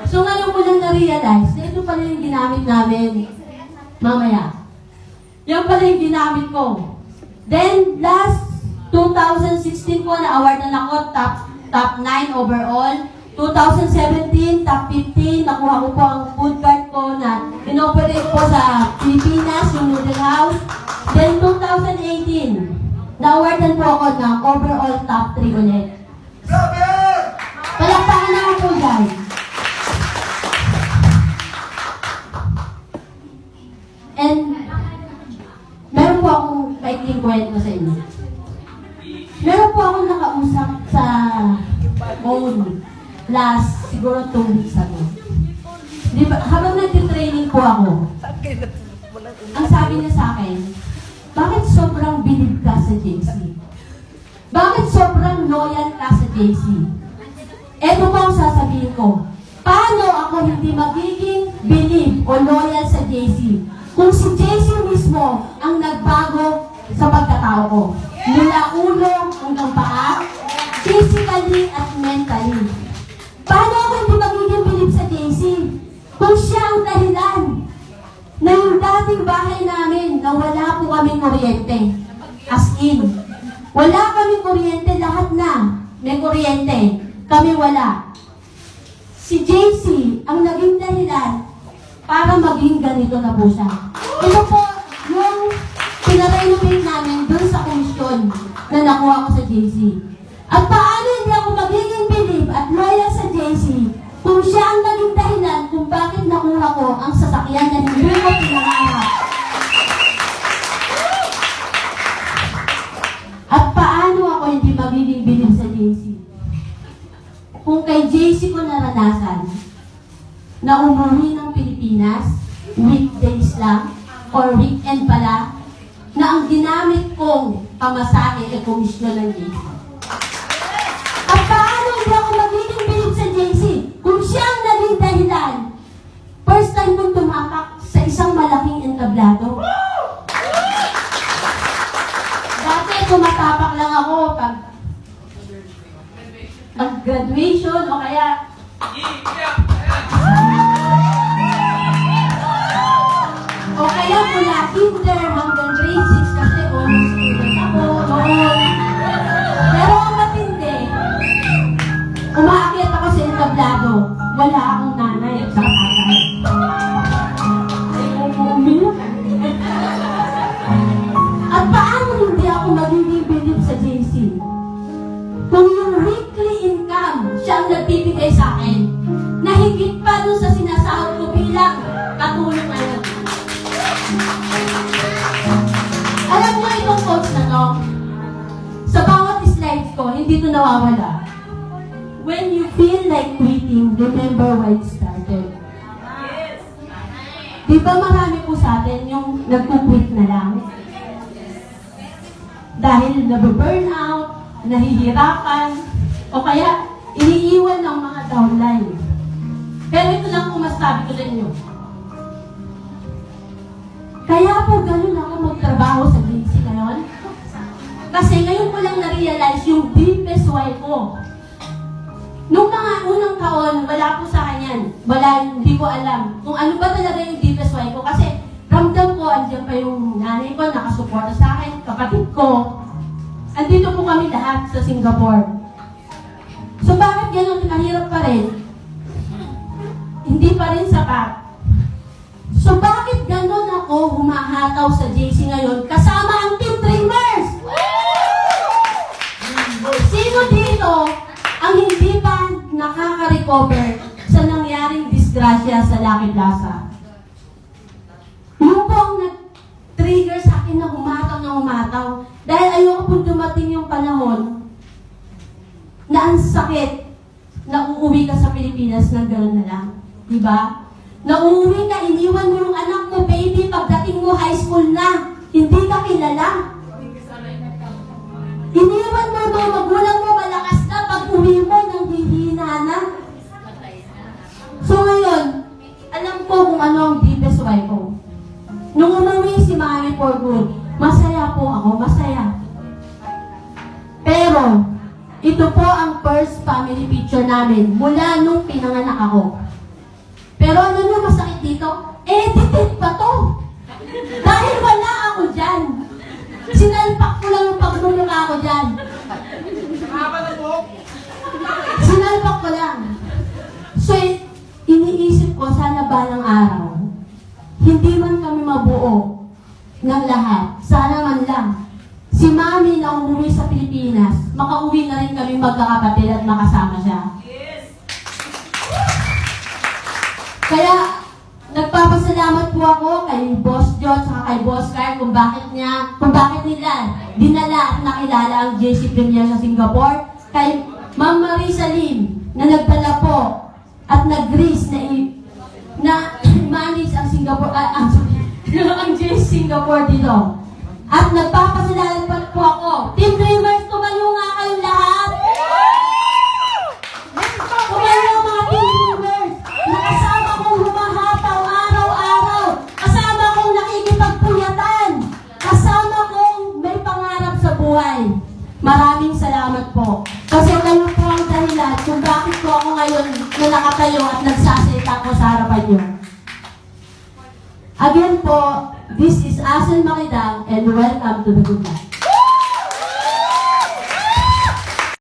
So ngayon ko lang na-realize na ito pala yung ginamit namin mamaya. Yan pala yung ginamit ko. Then, last 2016 po, na-award na ako top 9 overall. 2017, top 15, nakuha ko po ang food cart ko na inoperate po sa Pilipinas, yung Noodle House. Then, 2018, na-awardan po ako ng overall top 3 ulit. Palakpakan na ako po, guys. And, meron po akong maikling kwento sa inyo. Meron po akong nakausap sa phone last, siguro 2 weeks ago. Diba, habang nag-training po ako, ang sabi niya sa akin, bakit sobrang bilib ka sa JC? Bakit sobrang loyal ka sa JC? Eto po ang sasabihin ko, paano ako hindi magiging bilib o loyal sa JC? Kung si JC mismo ang nagbago sa pagkatao ko, mula ulo hanggang paa, physically at mentally. Paano ako hindi magiging bilib sa JC? Kung siya ang dahilan na yung dating bahay namin na wala po kaming kuryente. As in, wala kaming kuryente, lahat na may kuryente. Kami wala. Si JC ang naging dahilan para maging ganito na po siya. Ito po yung pinarenovate namin dun sa komisyon na nakuha ko sa JC. At paano hindi ako magiging bilib at loyal sa JC kung siya ang naging dahilan kung bakit nakuha ko ang sasakyan na hindi ko pinangarap. At paano ako hindi magiging bilib sa JC? Kung kay JC ko naranasan na umuwi ng Pilipinas, weekdays lang, or weekend pala, na ang ginamit kong pamasahe ay komisyon ng JC. At paano hindi ako magiging bilib sa JC? Kung siya ang naging dahilan, first time kong tumapak sa isang malaking entablado. Dati tumatapak lang ako pag graduation o kaya mula kinder hanggang grade 6 kasi honors student ako noon. Pero ang matindi, umaakyat ako sa entablado, wala akong nanay at saka tatay. Ay, umiyak. At paano hindi ako magiging bilib sa JC? Kung yung weekly income siya ang nagbibigay sa akin, na higit pa dun sa sinasahod ko bilang katulong ngayon. Alam niyo itong quotes na to? Sa bawat slides ko, hindi ito nawawala. When you feel like quitting, remember why it started. Di ba marami po sa atin yung nagkukwit na lang? Dahil nabe-burn out, nahihirapan, o kaya iniiwan ng mga downline. Pero ito lang po masabi ko sa inyo. Kaya po ganun ako magtrabaho sa JC ngayon. Kasi ngayon ko lang na-realize yung deepest why ko. Nung mga unang taon, wala po sa akin yan. Wala, hindi ko alam kung ano ba talaga yung deepest why ko. Kasi ramdam ko, andyan pa yung nanay ko, nakasuporta sa akin, kapatid ko. Andito po kami lahat sa Singapore. So bakit ganun, kahirap pa rin? Hindi pa rin sapat. So bakit ganun ako humahataw sa JC ngayon kasama ang Team Dreamers? Sino dito ang hindi pa nakaka-recover sa nangyaring disgrasya sa Lucky Plaza? Yung po ang nag-trigger sa akin na humataw. Dahil ayoko po dumating yung panahon na ang sakit na uuwi ka sa Pilipinas ng gano'n na lang. Diba? Na uuwi ka, iniwan mo yung anak mo, baby, pagdating mo high school na, hindi ka kilala. Iniwan mo mga magulang mo, malakas na, pag uwi mo, nang hihina na. So ngayon, alam ko kung ano ang deepest why ko. Nung umuwi si Mami for good, masaya po ako, masaya. Pero, ito po ang first family picture namin mula nung pinanganak ako. Pero ano na masakit dito? Edited pa to! Dahil wala ako dyan. Sinalpak ko lang yung pagmumukha ko dyan. Sinalpak ko lang. So, iniisip ko, sana balang araw, hindi man kami mabuo ng lahat. Sana man lang, si Mami na umuwi sa Pilipinas, makauwi na rin kami magkakapatid at makasama siya. Kaya, nagpapasalamat po ako kay Boss John at kay Boss Carl kung bakit nila dinala at nakilala ang JC Premier sa Singapore. Kay Ma'am Marisa Lim na nagdala po at nag-grace na manage ang Singapore, ang JC Singapore dito. At nagpapasalamat po ako. Team Dreamers, tumayo nga kayong lahat! Tumayo mga Team Dreamers! Nakasama kong humahataw araw-araw. Kasama kong nakikipagpuyatan. Kasama kong may pangarap sa buhay. Maraming salamat po. Kasi kayo po ang dahilan kung bakit po ako ngayon na nakatayo at nagsasalita ko sa harapan niyo. Again po, this is Asel Makidang and welcome to the Good Life.